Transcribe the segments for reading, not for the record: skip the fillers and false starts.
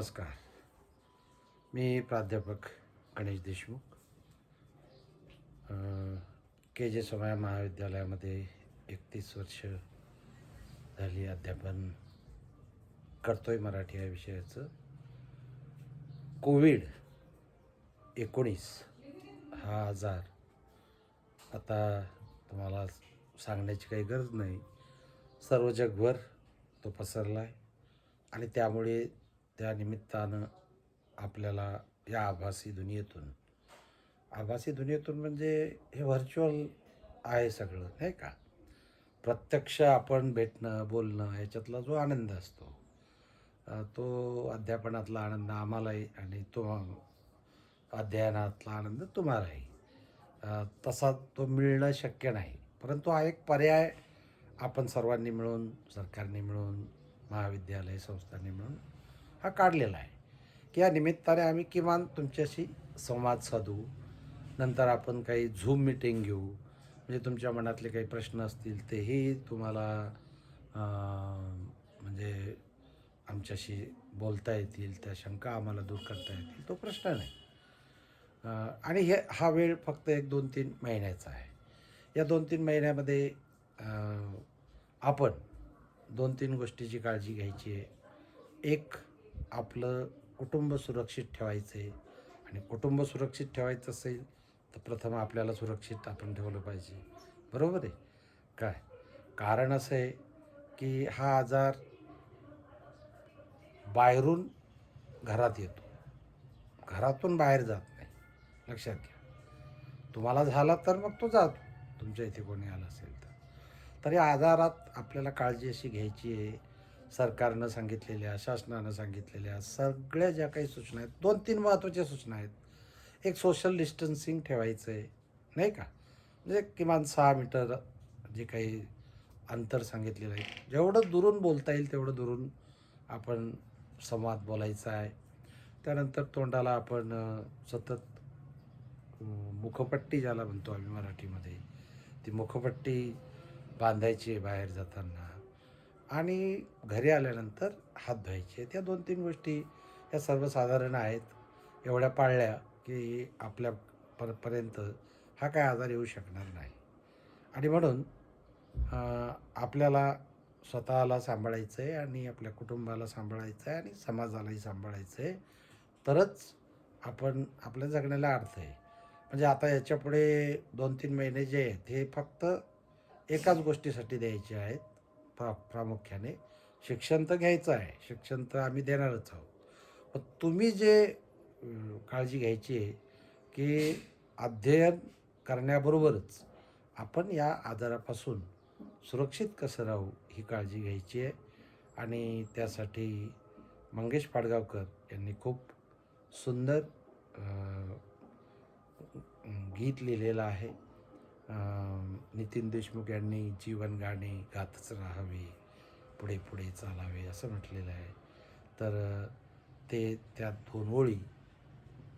नमस्कार. मी प्राध्यापक गणेश देशमुख, के जे सोमय्या महाविद्यालयामध्ये 31 वर्ष झाली अध्यापन करतोय मराठी या विषयाचं. कोविड-19 हा आजार आता तुम्हाला सांगण्याची काही गरज नाही, सर्व जगभर तो पसरला आहे आणि त्यामुळे त्या निमित्तानं आपल्याला या आभासी दुनियेतून म्हणजे हे व्हर्च्युअल आहे सगळं, नाही का. प्रत्यक्ष आपण भेटणं बोलणं याच्यातला जो आनंद असतो तो अध्यापनातला आनंद आम्हालाही आणि तो अध्ययनातला आनंद तुम्हालाही तसा तो मिळणं शक्य नाही. परंतु हा एक पर्याय आपण सर्वांनी मिळून, सरकारने मिळून, महाविद्यालय संस्थांनी मिळून हा काढलेला आहे की या निमित्ताने आम्ही किमान तुमच्याशी संवाद साधू. नंतर आपण काही झूम मीटिंग घेऊ, म्हणजे तुमच्या मनातले काही प्रश्न असतील तेही तुम्हाला म्हणजे आमच्याशी बोलता येतील, त्या शंका आम्हाला दूर करता येतील, तो प्रश्न नाही. आणि हा वेळ फक्त 1-2-3 महिन्याचा आहे. या 2-3 महिन्यामध्ये आपण 2-3 गोष्टीची काळजी घ्यायची आहे. एक, आपलं कुटुंब सुरक्षित ठेवायचं आहे आणि कुटुंब सुरक्षित ठेवायचं असेल तर प्रथम आपल्याला सुरक्षित आपण ठेवलं पाहिजे. बरोबर आहे काय? कारण असं आहे की हा आजार बाहेरून घरात येतो, घरातून बाहेर जात नाही, लक्षात घ्या. तुम्हाला झाला तर मग तो जातो, तुमच्या इथे कोणी आला असेल तर या आजारात आपल्याला काळजी अशी घ्यायची आहे. सरकारनं सांगितलेल्या, शासनानं सांगितलेल्या सगळ्या ज्या काही सूचना आहेत, 2-3 महत्त्वाच्या सूचना आहेत. एक, सोशल डिस्टन्सिंग ठेवायचं आहे, नाही का. म्हणजे किमान 6 मीटर जे काही अंतर सांगितलेलं आहे, जेवढं दुरून बोलता येईल तेवढं दुरून आपण संवाद बोलायचा आहे. त्यानंतर तोंडाला आपण सतत मुखपट्टी ज्याला म्हणतो आम्ही मराठीमध्ये, ती मुखपट्टी बांधायची आहे बाहेर जाताना आणि घरी आल्यानंतर हात धुवायचे. त्या 2-3 गोष्टी या सर्वसाधारण आहेत. एवढ्या पाळल्या की आपल्या पर्यंत हा काय आजार येऊ शकणार नाही. आणि म्हणून आपल्याला स्वतःला सांभाळायचं आहे आणि आपल्या कुटुंबाला सांभाळायचं आहे आणि समाजालाही सांभाळायचं आहे. तरच आपण आपल्या जगण्याला अर्थ आहे. म्हणजे आता याच्यापुढे 2-3 महिने जे आहेत हे फक्त एकाच गोष्टीसाठी द्यायचे आहेत. प्रामुख्याने शिक्षण तर घ्यायचं आहे, शिक्षण तर आम्ही देणारच आहोत. पण तुम्ही जे काळजी घ्यायची आहे की अध्ययन करण्याबरोबरच आपण या आजारापासून सुरक्षित कसं राहू ही काळजी घ्यायची आहे. आणि त्यासाठी मंगेश पाडगावकर यांनी खूप सुंदर गीत लिहिलेलं आहे. नितीन देशमुख यांनी जीवन गाणे गातच राहावे, पुढे पुढे चालावे असं म्हटलेलं आहे. तर त्या 2 ओळी,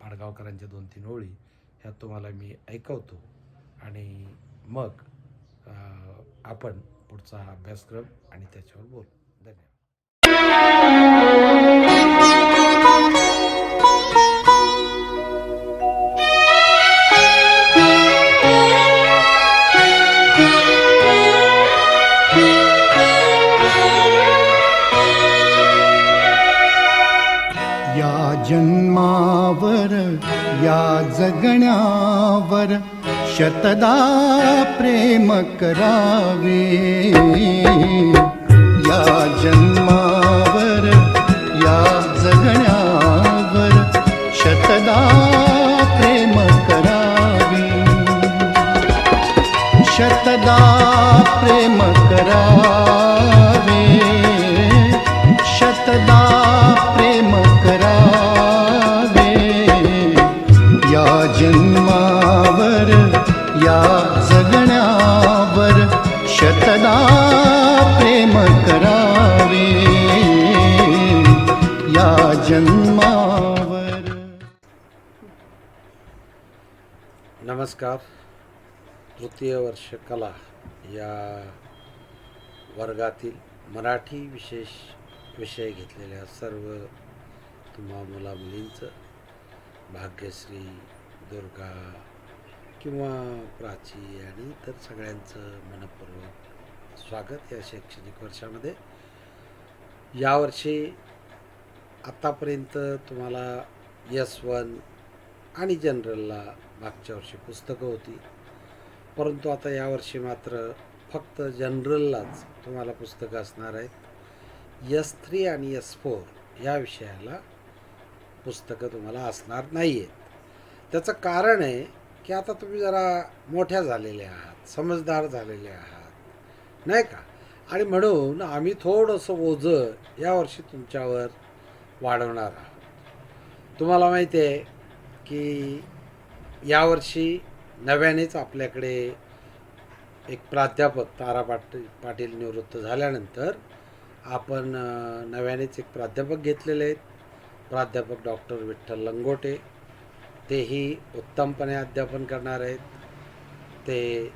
पाडगावकरांच्या 2-3 ओळी ह्या तुम्हाला मी ऐकवतो आणि मग आपण पुढचा अभ्यासक्रम आणि त्याच्यावर बोलू. धन्यवाद. या जन्मावर या जगण्यावर शतदा प्रेम करावे. या जन्मावर या जगण्यावर शतदा प्रेम करावे. शतदा प्रेम करावे. शतदा प्रेम करावे. या जन्मावर या जगण्यावर शतदा प्रेम करावे. या जन्मावर. नमस्कार. तृतीय वर्ष कला या वर्गातील मराठी विशेष विषय घेतलेल्या सर्व तुम्हा मुला मुलींचं भाग्यश्री, दुर्गा किंवा प्राची आणि इतर सगळ्यांचं मनपूर्वक स्वागत या शैक्षणिक वर्षामध्ये. यावर्षी आत्तापर्यंत तुम्हाला S1 आणि जनरलला मागच्या वर्षी पुस्तकं होती, परंतु आता यावर्षी मात्र फक्त जनरललाच तुम्हाला पुस्तकं असणार आहेत. S3 आणि S4 या विषयाला पुस्तकं तुम्हाला असणार नाही आहेत. त्याचं कारण आहे की आता तुम्ही जरा मोठ्या झालेल्या आहात, समजदार झालेले आहात, नाही का? आणि म्हणून आम्ही थोडंसं ओझं यावर्षी तुमच्यावर वाढवणार आहोत. तुम्हाला माहिती आहे की यावर्षी नव्यानेच आपल्याकडे एक प्राध्यापक तारा पाटील निवृत्त झाल्यानंतर आपण नव्यानेच एक प्राध्यापक घेतलेले आहेत. प्राध्यापक डॉक्टर विठ्ठल लंगोटे. तेही उत्तमपणे अध्यापन करणार आहेत. ते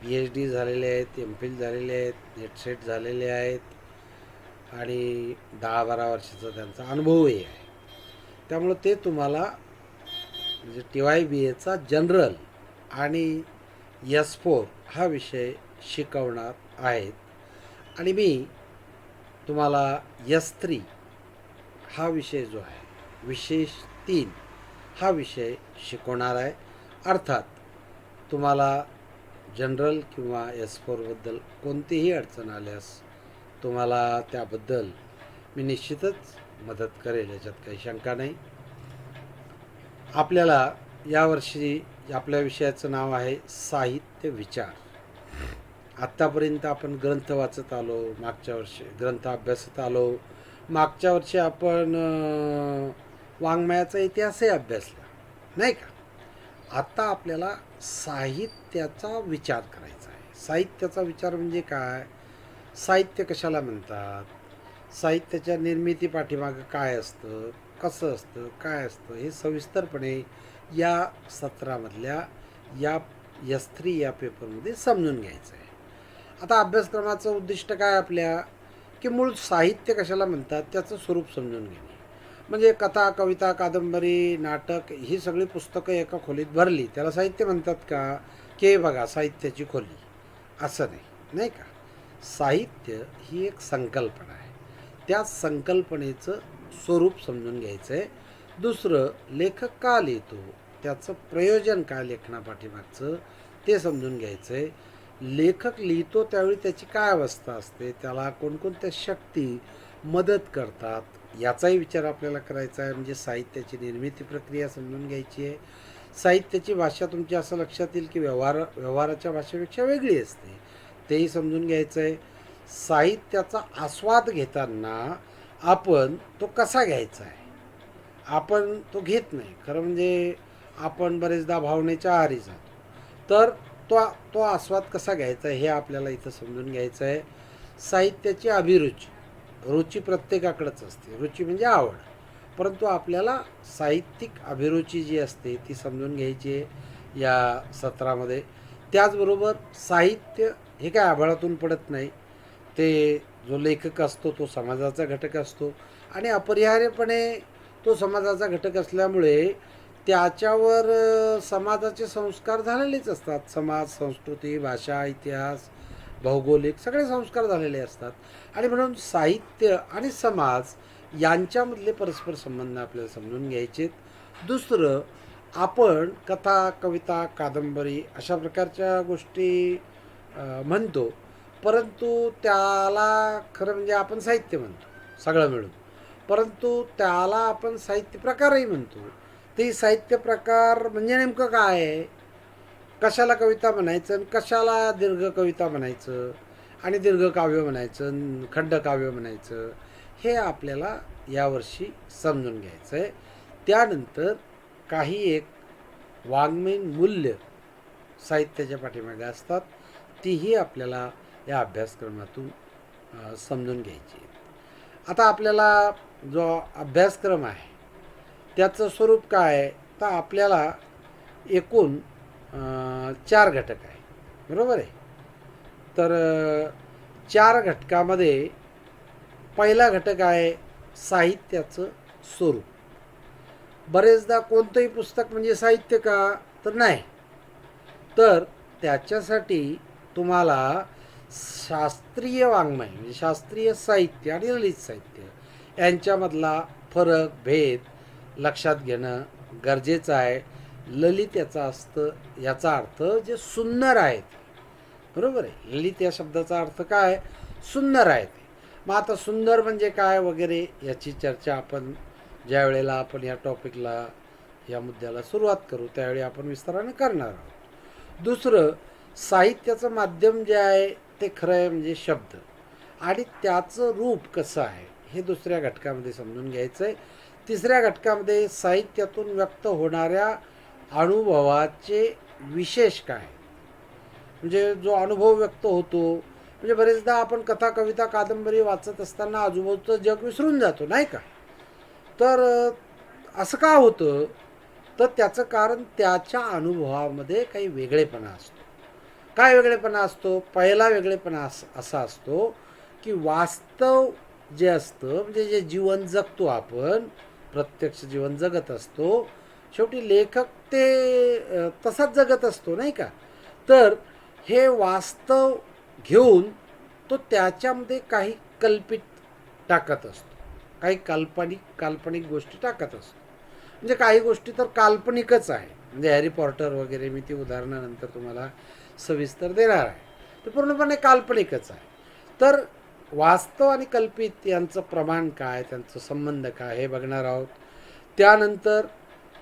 PhD झालेले आहेत, MPhil झालेले आहेत, नेट झालेले आहेत आणि 10-12 वर्षाचा त्यांचा अनुभवही आहे. त्यामुळं ते तुम्हाला म्हणजे TYBAचा जनरल आणि S4 हा विषय शिकवणार आहेत. आणि मी तुम्हाला S3 हा विषय जो आहे, विशेष 3 हा विषय शिकवणार आहे. अर्थात तुम्हाला जनरल किंवा S4बद्दल कोणतीही अडचण आल्यास तुम्हाला त्याबद्दल मी निश्चितच मदत करेल, याच्यात काही शंका नाही. आपल्याला यावर्षी आपल्या विषयाचं नाव आहे साहित्य विचार. आत्तापर्यंत आपण ग्रंथ वाचत आलो, मागच्या वर्षी ग्रंथ अभ्यासत आलो, मागच्या वर्षी आपण वाङ्मयाचा इतिहासही अभ्यासला, नाही का? आता आपल्याला साहित्याचा विचार करायचा आहे. साहित्याचा विचार म्हणजे काय? साहित्य कशाला म्हणतात? साहित्याच्या निर्मिती पाठीमागं काय असतं, कसं असतं, काय असतं, हे सविस्तरपणे या सत्रामधल्या या S3 या पेपरमध्ये समजून घ्यायचं आहे. आता अभ्यासक्रमाचं उद्दिष्ट काय आपल्या, की मूळ साहित्य कशाला म्हणतात त्याचं स्वरूप समजून घेणे. म्हणजे कथा, कविता, कादंबरी, नाटक ही सगळी पुस्तकं एका खोलीत भरली त्याला साहित्य म्हणतात का? की बघा साहित्याची खोली, असं नाही, नाही का? साहित्य ही एक संकल्पना आहे. त्या संकल्पनेचं स्वरूप समजून घ्यायचं आहे. दुसरं, लेखक का लिहितो, त्याचं प्रयोजन काय लेखनापाठीमागचं ते समजून घ्यायचं आहे. लेखक लिहितो त्यावेळी त्याची काय अवस्था असते, त्याला कोणकोणत्या शक्ती मदत करतात, याचाही विचार आपल्याला करायचा आहे. म्हणजे साहित्याची निर्मिती प्रक्रिया समजून घ्यायची आहे. साहित्याची भाषा तुमची असं लक्षात येईल की व्यवहाराच्या भाषेपेक्षा वेगळी असते, तेही समजून घ्यायचं आहे. साहित्याचा आस्वाद घेताना आपण तो कसा घ्यायचा आहे, आपण तो घेत नाही. खरं म्हणजे आपण बरेचदा भावनेच्या आहारी जातो. तर तो आस्वाद कसा घ्यायचा हे आपल्याला इथं समजून घ्यायचं आहे. साहित्याची अभिरुची, रुची प्रत्येकाकडेच असते. रुची म्हणजे आवड, परंतु आपल्याला साहित्यिक अभिरुची जी असते ती समजून घ्यायची आहे या सत्रामध्ये. त्याचबरोबर साहित्य हे काय आभाळातून पडत नाही. ते जो लेखक असतो तो समाजाचा घटक असतो आणि अपरिहार्यपणे तो समाजाचा घटक असल्यामुळे त्याच्यावर समाजाचे संस्कार झालेलेच असतात. समाज, संस्कृती, भाषा, इतिहास, भौगोलिक सगळे संस्कार झालेले असतात. आणि म्हणून साहित्य आणि समाज यांच्यामधले परस्पर संबंध आपल्याला समजून घ्यायचे. दुसरं, आपण कथा, कविता, कादंबरी अशा प्रकारच्या गोष्टी म्हणतो, परंतु त्याला खरं म्हणजे आपण साहित्य म्हणतो सगळं मिळून, परंतु त्याला आपण साहित्य प्रकारही म्हणतो. ते साहित्य प्रकार म्हणजे नेमकं काय आहे, कशाला कविता म्हणायचं आणि कशाला दीर्घ कविता म्हणायचं आणि दीर्घकाव्य म्हणायचं, खंडकाव्य म्हणायचं, हे आपल्याला यावर्षी समजून घ्यायचं आहे. त्यानंतर काही एक वाङ्मयीन मूल्य साहित्याच्या पाठीमागे असतात, तीही आपल्याला या अभ्यासक्रमातून समजून घ्यायची. आता आपल्याला जो अभ्यासक्रम आहे त्याचं स्वरूप काय आहे, तर आपल्याला एकूण 4 घटक आहे, बरोबर आहे. तर 4 घटकामध्ये पहिला घटक आहे साहित्याचं स्वरूप. बरेचदा कोणतंही पुस्तक म्हणजे साहित्य का, तर नाही. तर त्याच्यासाठी तुम्हाला शास्त्रीय वाङ्मय म्हणजे शास्त्रीय साहित्य आणि ललित साहित्य यांच्यामधला फरक भेद लक्षात घेणं गरजेचं आहे. ललित याचा अर्थ जे सुंदर आहेत, बरोबर आहे. ललित या शब्दाचा अर्थ काय, सुंदर आहे ते. मग आता सुंदर म्हणजे काय वगैरे याची चर्चा आपण ज्या वेळेला आपण या टॉपिकला या मुद्द्याला सुरुवात करू त्यावेळी आपण विस्ताराने करणार आहोत. दुसरं, साहित्याचं माध्यम जे आहे ते खरं आहे म्हणजे शब्द, आणि त्याचं रूप कसं आहे हे दुसऱ्या घटकामध्ये समजून घ्यायचं आहे. तिसऱ्या घटकामध्ये साहित्यातून व्यक्त होणाऱ्या अनुभवाचे विशेष काय, म्हणजे जो अनुभव व्यक्त होतो. म्हणजे बरेचदा आपण कथा कविता कादंबरी वाचत असताना आजूबाजूचं जग विसरून जातो नाही का. तर असं का होतं, तर त्याचं कारण त्याच्या अनुभवामध्ये काही वेगळेपणा असतो. काय वेगळेपणा असतो, पहिला वेगळेपणा असा असतो की वास्तव जे असतं म्हणजे जे जीवन जगतो आपण, प्रत्यक्ष जीवन जगत असतो, शेवटी लेखक ते तसाच जगत असतो नाही का. तर हे वास्तव घेऊन तो त्याच्यामध्ये काही कल्पित टाकत असतो, काही काल्पनिक गोष्टी टाकत असतो. म्हणजे काही गोष्टी तर काल्पनिकच आहे, म्हणजे हॅरी पॉटर वगैरे, मी ती उदाहरणानंतर तुम्हाला सविस्तर देणार आहे, ते पूर्णपणे काल्पनिकच आहे. तर वास्तव आणि कल्पित यांचं प्रमाण काय, त्यांचा संबंध काय हे बघणार आहोत. त्यानंतर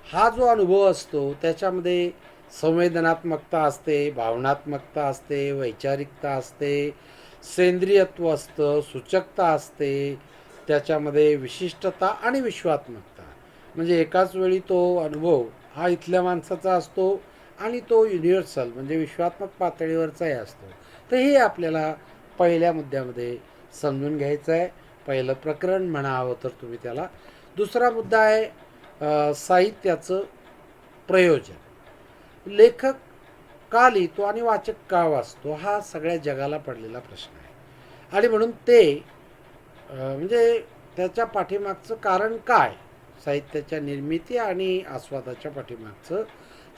हा जो अनुभव असतो त्याच्यामध्ये संवेदनात्मकता असते, भावनात्मकता असते, वैचारिकता असते, सेंद्रियत्व असतं, सूचकता असते, त्याच्यामध्ये विशिष्टता आणि विश्वात्मकता. म्हणजे एकाच वेळी तो अनुभव हा इथल्या माणसाचा असतो आणि तो युनिव्हर्सल म्हणजे विश्वात्मक पातळीवरचाही असतो. तर हे आपल्याला पहिल्या मुद्द्यामध्ये समजून घ्यायचं आहे. पहिलं प्रकरण म्हणावं तर तुम्ही त्याला. दुसरा मुद्दा आहे साहित्याचं प्रयोजन. लेखक का लिहितो आणि वाचक का वाचतो, हा सगळ्या जगाला पडलेला प्रश्न आहे. आणि म्हणून ते म्हणजे त्याच्या पाठीमागचं कारण काय, साहित्याच्या निर्मिती आणि आस्वादाच्या पाठीमागचं,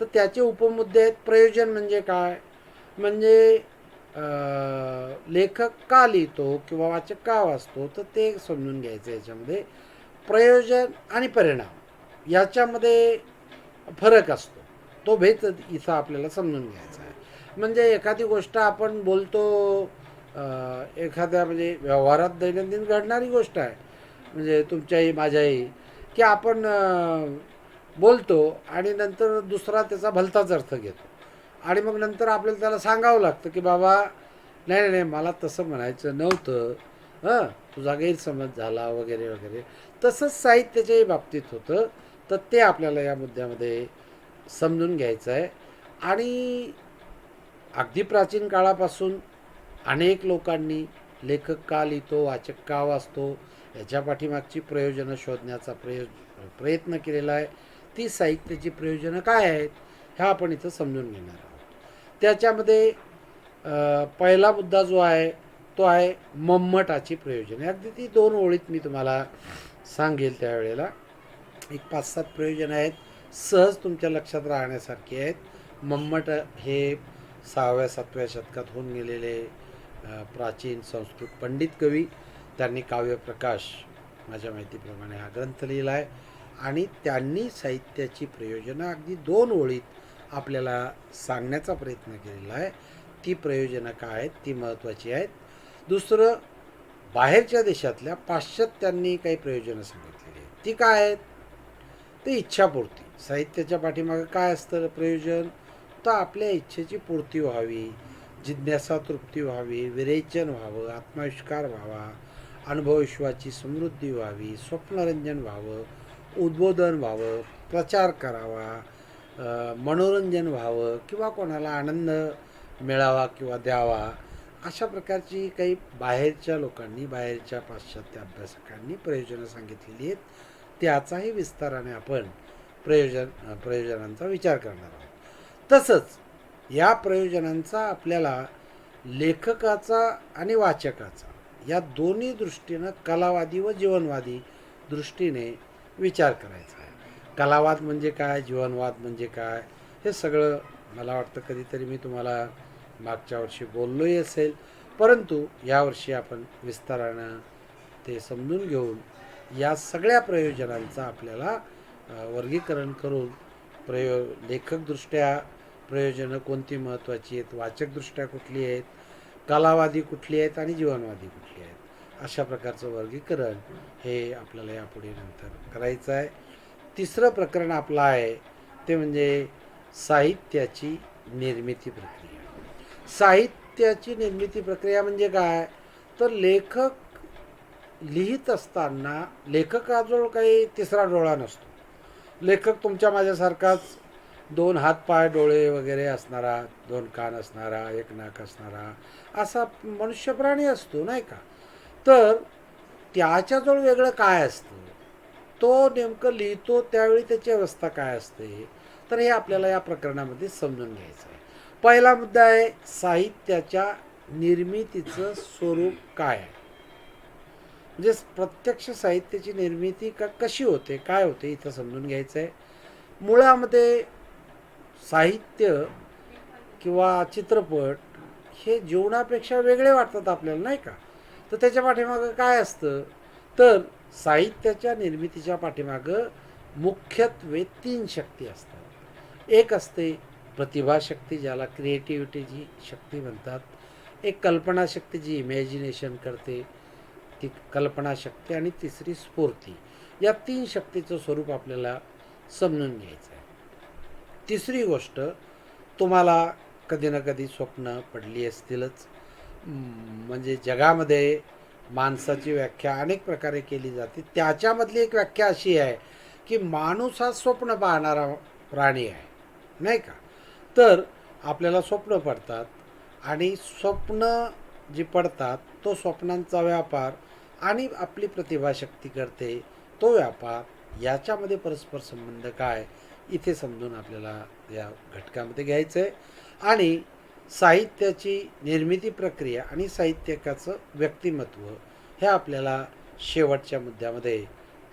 तर त्याचे उपमुद्दे आहेत. प्रयोजन म्हणजे काय, म्हणजे लेखक का लिहितो किंवा वाचक का वाचतो, तर ते समजून घ्यायचं. याच्यामध्ये प्रयोजन आणि परिणाम याच्यामध्ये फरक असतो, तो भेद इथं आपल्याला समजून घ्यायचा आहे. म्हणजे एखादी गोष्ट आपण बोलतो, एखाद्या म्हणजे व्यवहारात दैनंदिन घडणारी गोष्ट आहे, म्हणजे तुमच्याही माझ्याही, की आपण बोलतो आणि नंतर दुसरा त्याचा भलताच अर्थ घेतो, आणि मग नंतर आपल्याला त्याला सांगावं लागतं की बाबा नाही नाही मला तसं म्हणायचं नव्हतं, हां तुझा गैरसमज झाला वगैरे वगैरे. तसंच साहित्याच्याही बाबतीत होतं. तर ते आपल्याला या मुद्द्यामध्ये समजून घ्यायचं आहे. आणि अगदी प्राचीन काळापासून अनेक लोकांनी लेखक का लिहितो, वाचक का वाचतो याच्या पाठीमागची प्रयोजनं शोधण्याचा प्रयत्न केलेला आहे. ती साहित्याची प्रयोजनं काय आहेत ह्या आपण इथं समजून घेणार आहोत. त्याच्यामध्ये पहिला मुद्दा जो आहे तो आहे मम्मटाची प्रयोजने. अगदी ती 2 ओळीत मी तुम्हाला सांगेल त्यावेळेला. एक 5-7 प्रयोजन आहेत, सहज तुमच्या लक्षात राहण्यासारखी आहेत. मम्मट हे 6व्या-7व्या शतकात होऊन गेलेले प्राचीन संस्कृत पंडित कवी. त्यांनी काव्यप्रकाश माझ्या माहितीप्रमाणे हा ग्रंथ लिहिला आहे, आणि त्यांनी साहित्याची प्रयोजनं अगदी 2 ओळीत आपल्याला सांगण्याचा प्रयत्न केलेला आहे. ती प्रयोजनं काय आहेत, ती महत्त्वाची आहेत. दुसरं, बाहेरच्या देशातल्या पाश्चात्यांनी काही प्रयोजनं सांगितलेली आहेत. ती काय आहेत, ते इच्छापूर्ती. साहित्याच्या पाठीमागं काय असतं प्रयोजन, तर आपल्या इच्छेची पूर्ती व्हावी, जिज्ञासा तृप्ती व्हावी, विरेचन व्हावं, आत्मविष्कार व्हावा, अनुभवविश्वाची समृद्धी व्हावी, स्वप्नरंजन व्हावं, उद्बोधन व्हावं, प्रचार करावा, मनोरंजन व्हावं, किंवा कोणाला आनंद मिळावा किंवा द्यावा, अशा प्रकारची काही बाहेरच्या लोकांनी, बाहेरच्या पाश्चात्य अभ्यासकांनी प्रयोजनं सांगितलेली आहेत. त्याचाही विस्ताराने आपण प्रयोजनांचा विचार करणार आहोत. तसंच या प्रयोजनांचा आपल्याला लेखकाचा आणि वाचकाचा या दोन्ही दृष्टीनं, कलावादी व जीवनवादी दृष्टीने विचार करायचा आहे. कलावाद म्हणजे काय, जीवनवाद म्हणजे काय, हे सगळं मला वाटतं कधीतरी मी तुम्हाला मागच्या वर्षी बोललोही असेल, परंतु यावर्षी आपण विस्तारानं ते समजून घेऊन या सगळ्या प्रयोजनांचा आपल्याला वर्गीकरण करून लेखकदृष्ट्या प्रयोजनं कोणती महत्त्वाची आहेत, वाचकदृष्ट्या कुठली आहेत, कलावादी कुठली आहेत आणि जीवनवादी कुठली आहेत, अशा प्रकारचं वर्गीकरण हे आपल्याला यापुढे नंतर करायचं आहे. तिसरं प्रकरण आपलं आहे ते म्हणजे साहित्याची निर्मिती प्रक्रिया. साहित्याची निर्मिती प्रक्रिया म्हणजे काय, तर लेखक लिहित असताना लेखकाजवळ काही तिसरा डोळा नसतो. लेखक तुमच्या माझ्यासारखाच 2 हात पाय डोळे वगैरे असणारा, 2 कान असणारा, 1 नाक असणारा असा मनुष्य प्राणी असतो, नाही का. तर त्याच्याजवळ वेगळं काय असतं, तो नेमकं लिहितो त्यावेळी त्याची अवस्था काय असते, तर हे आपल्याला या प्रकरणामध्ये समजून घ्यायचं आहे. पहिला मुद्दा आहे साहित्याच्या निर्मितीचं स्वरूप काय आहे. म्हणजे प्रत्यक्ष साहित्याची निर्मिती कशी होते, काय होते, इथं समजून घ्यायचं आहे. मुळामध्ये साहित्य किंवा चित्रपट हे जीवनापेक्षा वेगळे वाटतात आपल्याला, नाही का. तर त्याच्या पाठीमागं काय असतं, तर साहित्याच्या निर्मितीच्या पाठीमागं मुख्यत्वे 3 शक्ती असतात. एक असते प्रतिभाशक्ती, ज्याला क्रिएटिव्हिटीची शक्ती म्हणतात. एक कल्पनाशक्ती, जी इमॅजिनेशन करते, ती कल्पनाशक्ती. आणि तिसरी स्फूर्ती. या 3 शक्तीचं स्वरूप आपल्याला समजून घ्यायचं आहे. तिसरी गोष्ट, तुम्हाला कधी ना कधी स्वप्न पडली असतीलच. म्हणजे जगामध्ये माणसाची व्याख्या अनेक प्रकारे केली जाते. त्याच्यामधली एक व्याख्या अशी आहे की माणूस हा स्वप्न पाहणारा प्राणी आहे, नाही का. तर आपल्याला स्वप्न पडतात आणि स्वप्न जी पडतात तो स्वप्नांचा व्यापार आणि आपली प्रतिभाशक्ती करते तो व्यापार, याच्यामध्ये परस्पर संबंध काय इथे समजून आपल्याला या घटकामध्ये घ्यायचं आहे. आणि साहित्याची निर्मिती प्रक्रिया आणि साहित्यिकाचं व्यक्तिमत्व हे आपल्याला शेवटच्या मुद्द्यामध्ये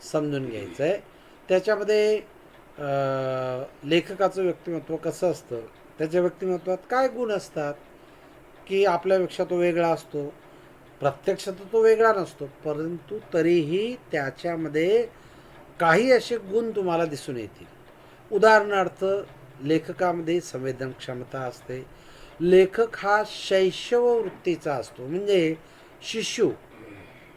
समजून घ्यायचं आहे. त्याच्यामध्ये लेखकाचं व्यक्तिमत्व कसं असतं, त्याच्या व्यक्तिमत्वात काय गुण असतात की आपल्यापेक्षा तो वेगळा असतो. प्रत्यक्षात तो वेगळा नसतो, परंतु तरीही त्याच्यामध्ये काही असे गुण तुम्हाला दिसून येतील. उदाहरणार्थ, लेखकामध्ये संवेदन क्षमता असते. लेखक हा शैशव वृत्तीचा असतो, म्हणजे शिशु.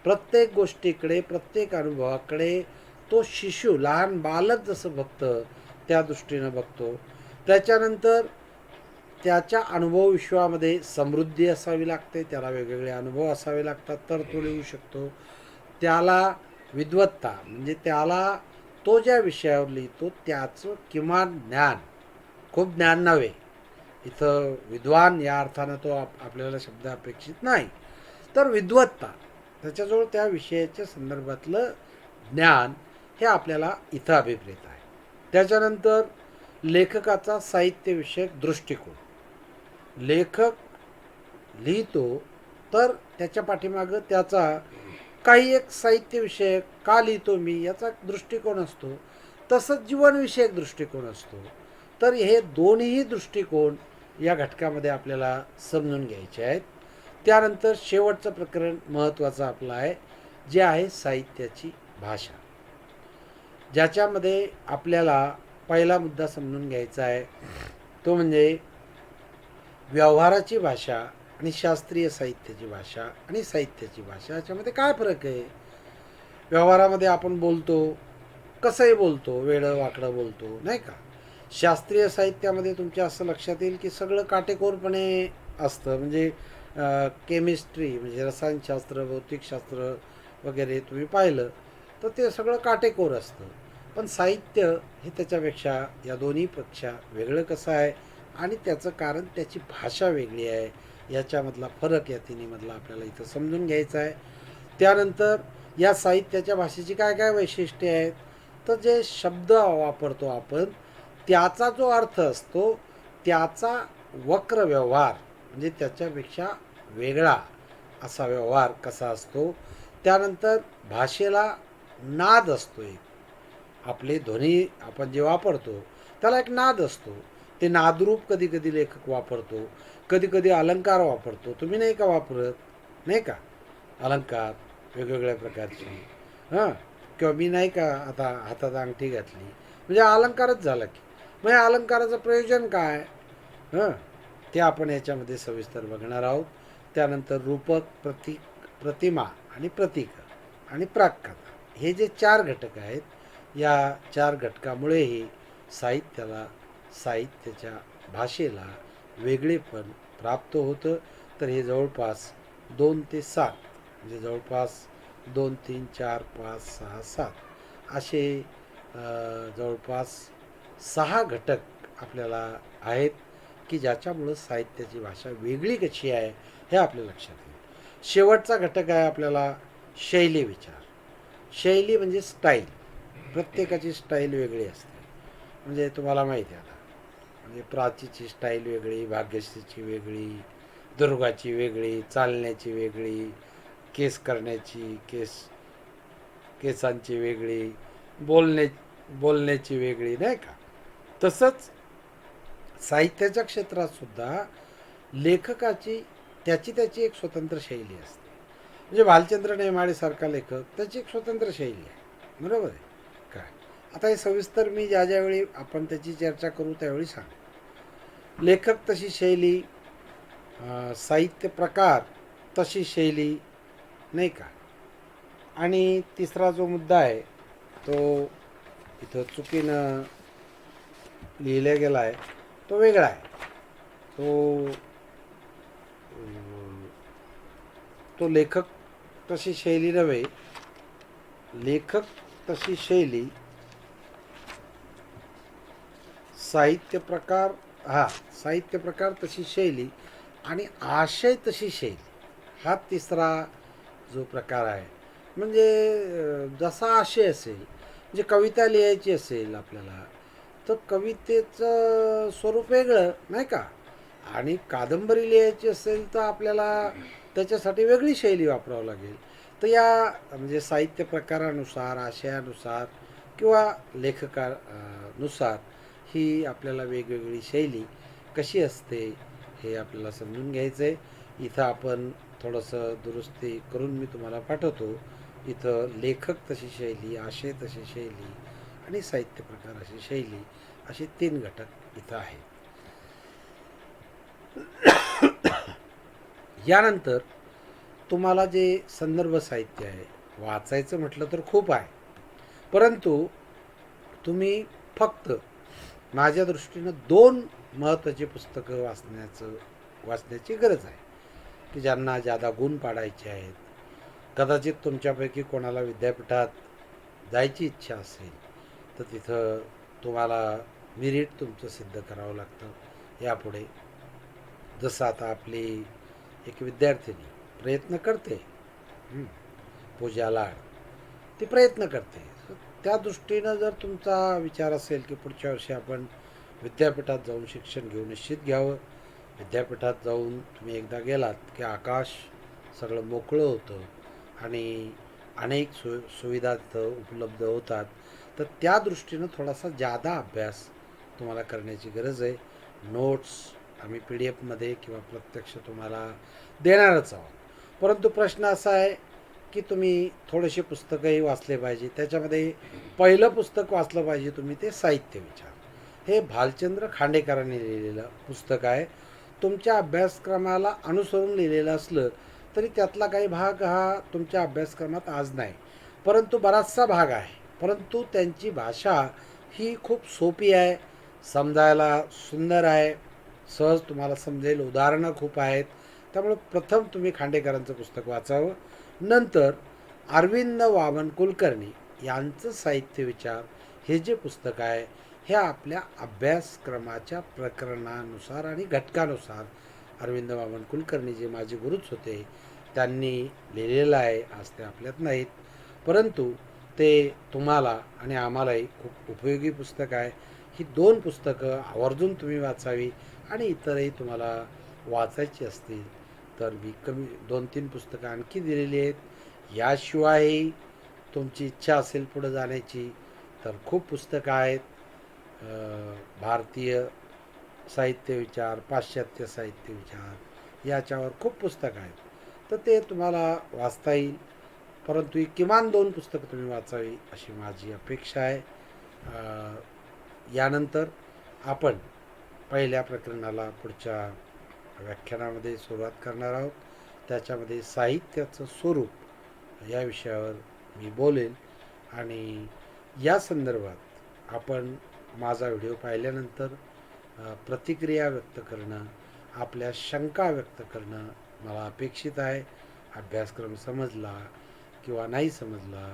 प्रत्येक गोष्टीकडे, प्रत्येक अनुभवाकडे तो शिशु, लहान बालक जसं बघतं त्या दृष्टीनं बघतो. त्याच्यानंतर त्याच्या अनुभव विश्वामध्ये समृद्धी असावी लागते, त्याला वेगवेगळे अनुभव असावे लागतात तर तो लिहू शकतो. त्याला विद्वत्ता, म्हणजे त्याला तो ज्या विषयावर लिहितो त्याचं किमान ज्ञान, खूप ज्ञान नव्हे, इथं विद्वान या अर्थानं तो आपल्याला शब्द अपेक्षित नाही, तर विद्वत्ता, त्याच्याजवळ त्या विषयाच्या संदर्भातलं ज्ञान हे आपल्याला इथं अभिप्रेत आहे. त्याच्यानंतर लेखकाचा साहित्यविषयक दृष्टिकोन. लेखक लिहितो तर त्याच्या पाठीमागं त्याचा काही एक साहित्यविषयक का लिहितो मी याचा दृष्टिकोन असतो, तसंच जीवनविषयक दृष्टिकोन असतो. तर हे दोन्ही दृष्टिकोन या घटकामध्ये आपल्याला समजून घ्यायचे आहेत. त्यानंतर शेवटचं प्रकरण महत्त्वाचं आपलं आहे, जे आहे साहित्याची भाषा, ज्याच्यामध्ये आपल्याला पहिला मुद्दा समजून घ्यायचा आहे तो म्हणजे व्यवहाराची भाषा आणि शास्त्रीय साहित्याची भाषा आणि साहित्याची भाषा, याच्यामध्ये काय फरक आहे. व्यवहारामध्ये आपण बोलतो, कसंही बोलतो, वेडं वाकडं बोलतो, नाही का. शास्त्रीय साहित्यामध्ये तुमच्या असं लक्षात येईल की सगळं काटेकोरपणे असतं, म्हणजे केमिस्ट्री म्हणजे रसायनशास्त्र, भौतिकशास्त्र वगैरे तुम्ही पाहिलं तर ते सगळं काटेकोर असतं. पण साहित्य हे त्याच्यापेक्षा, या दोन्हीपेक्षा वेगळं कसं आहे, आणि त्याचं कारण त्याची भाषा वेगळी आहे. याच्यामधला फरक या तिन्हीमधला आपल्याला इथं समजून घ्यायचा आहे. त्यानंतर या साहित्याच्या भाषेची काय काय वैशिष्ट्ये आहेत, तर जे शब्द वापरतो आपण त्याचा जो अर्थ असतो त्याचा वक्र व्यवहार, म्हणजे त्याच्यापेक्षा वेगळा असा व्यवहार कसा असतो. त्यानंतर भाषेला नाद असतो एक, आपले ध्वनी आपण जे वापरतो त्याला एक नाद असतो. ते नादरूप कधी कधी लेखक वापरतो, कधी कधी अलंकार वापरतो. तुम्ही नाही का वापरत? नाही का अलंकार वेगवेगळ्या प्रकारचे? हां, किंवा मी नाही का आता हातात अंगठी घातली, म्हणजे अलंकारच झाला की. मग या अलंकाराचं प्रयोजन काय? हं, ते आपण याच्यामध्ये सविस्तर बघणार आहोत. त्यानंतर रूपक, प्रतीक, प्रतिमा आणि प्रतीक आणि प्राककथा, हे जे 4 घटक आहेत, या 4 घटकामुळेही साहित्याला, साहित्याच्या भाषेला वेगळेपण प्राप्त होतं. तर हे जवळपास 2 ते 7, म्हणजे जवळपास 2, 3, 4, 5, 6, 7 असे जवळपास 6 घटक आपल्याला आहेत की ज्याच्यामुळं साहित्याची भाषा वेगळी कशी आहे हे आपल्या लक्षात येईल. शेवटचा घटक आहे आपल्याला शैली विचार. शैली म्हणजे स्टाईल. प्रत्येकाची स्टाईल वेगळी असते. म्हणजे तुम्हाला माहिती आहे आता, म्हणजे प्राचीची स्टाईल वेगळी, भाग्यश्रीची वेगळी, दुर्गाची वेगळी, चालण्याची वेगळी, केस करण्याची, केसांची वेगळी, बोलणे बोलण्याची वेगळी, नाही का? तसंच साहित्याच्या क्षेत्रात सुद्धा लेखकाची त्याची त्याची एक स्वतंत्र शैली असते. म्हणजे भालचंद्र नेमाडेसारखा लेखक, त्याची एक स्वतंत्र शैली आहे. बरोबर आहे काय? आता हे सविस्तर मी ज्या ज्यावेळी आपण त्याची चर्चा करू त्यावेळी सांग. लेखक तशी शैली, साहित्य प्रकार तशी शैली, नाही का? आणि तिसरा जो मुद्दा आहे तो इथं चुकीनं लिहिला गेला आहे, तो वेगळा आहे. तो तो लेखक तशी शैली नव्हे, लेखक तशी शैली, साहित्य प्रकार, हा साहित्य प्रकार तशी शैली आणि आशय तशी शैली, हा तिसरा जो प्रकार आहे. म्हणजे जसा आशय असेल, म्हणजे कविता लिहायची असेल आपल्याला, तर कवितेचं स्वरूप वेगळं, नाही का? आणि कादंबरी लिहायची असेल तर आपल्याला त्याच्यासाठी वेगळी शैली वापरावं लागेल. तर या म्हणजे साहित्य प्रकारानुसार, आशयानुसार किंवा लेखकानुसार ही आपल्याला वेगवेगळी शैली कशी असते हे आपल्याला समजून घ्यायचं आहे. इथं आपण थोडंसं दुरुस्ती करून मी तुम्हाला पाठवतो. इथं लेखक तशी शैली, आशय तशी शैली आणि साहित्य प्रकार अशी शैली, असे 3 घटक इथं आहेत. यानंतर तुम्हाला जे संदर्भ साहित्य आहे वाचायचं म्हटलं तर खूप आहे, परंतु तुम्ही फक्त माझ्या दृष्टीनं 2 महत्त्वाची पुस्तकं वाचण्याची गरज आहे की ज्यांना जादा गुण पाडायचे आहेत. कदाचित तुमच्यापैकी कोणाला विद्यापीठात जायची इच्छा असेल तर तिथं तुम्हाला मेरिट तुमचं सिद्ध करावं लागतं यापुढे. जसं आता आपली एक विद्यार्थिनी प्रयत्न करते, पूजा लाड, ती प्रयत्न करते. त्या दृष्टीनं जर तुमचा विचार असेल की पुढच्या वर्षी आपण विद्यापीठात जाऊन शिक्षण घेऊ, निश्चित घ्यावं. विद्यापीठात जाऊन तुम्ही एकदा गेलात की आकाश सगळं मोकळं होतं आणि अनेक सुविधा तिथं उपलब्ध होतात. तर त्या दृष्टीनं थोडासा जादा अभ्यास तुम्हाला करण्याची गरज आहे. नोट्स आम्ही PDF मध्ये किंवा प्रत्यक्ष तुम्हाला देणारच आहोत. परंतु प्रश्न असा आहे की तुम्ही थोडेसे पुस्तकंही वाचले पाहिजे. त्याच्यामध्ये पहिलं पुस्तक वाचलं पाहिजे तुम्ही, ते साहित्य विचार. हे भालचंद्र खांडेकरांनी लिहिलेलं पुस्तक आहे. तुमच्या अभ्यासक्रमाला अनुसरून लिहिलेलं असलं तरी त्यातला काही भाग हा तुमच्या अभ्यासक्रमात आज नाही, परंतु बराचसा भाग आहे. परंतु त्यांची भाषा ही खूप सोपी आहे, समजायला सुंदर आहे, सहज तुम्हाला समजेल, उदाहरणं खूप आहेत. त्यामुळे प्रथम तुम्ही खांडेकरांचं पुस्तक वाचावं. नंतर अरविंद वामन कुलकर्णी यांचं साहित्य विचार हे जे पुस्तक आहे हे आपल्या अभ्यासक्रमाच्या प्रकरणानुसार आणि घटकानुसार अरविंद वामन कुलकर्णी जे माझे गुरुच होते त्यांनी लिहिलेलं आहे. आज ते आपल्यात नाहीत, परंतु ते तुम्हाला आणि आम्हालाही खूप उपयोगी पुस्तक आहे. ही 2 पुस्तकं आवर्जून तुम्ही वाचावी आणि इतरही तुम्हाला वाचायची असतील तर मी कमी 2-3 पुस्तकं आणखी दिलेली आहेत. याशिवायही तुमची इच्छा असेल पुढं जाण्याची तर खूप पुस्तकं आहेत. भारतीय साहित्य विचार, पाश्चात्य साहित्य विचार याच्यावर खूप पुस्तकं आहेत. तर ते तुम्हाला वाचता येईल. परंतु ही किमान 2 पुस्तकं तुम्ही वाचावी अशी माझी अपेक्षा आहे. यानंतर आपण पहिल्या प्रकरणाला पुढच्या व्याख्यानामध्ये सुरुवात करणार आहोत. त्याच्यामध्ये साहित्याचं स्वरूप या विषयावर मी बोलेन आणि या संदर्भात आपण माझा व्हिडिओ पाहिल्यानंतर प्रतिक्रिया व्यक्त करणं, आपल्या शंका व्यक्त करणं मला अपेक्षित आहे. अभ्यासक्रम समजला किंवा नाही समजला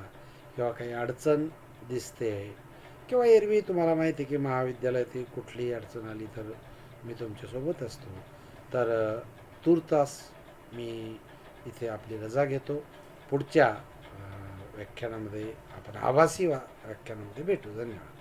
किंवा काही अडचण दिसते किंवा एरवी तुम्हाला माहिती आहे की महाविद्यालयातील कुठलीही अडचण आली तर मी तुमच्यासोबत असतो. तर तूर्तास मी इथे आपली रजा घेतो. पुढच्या व्याख्यानामध्ये आपण आभासी व्याख्यानामध्ये भेटू. धन्यवाद.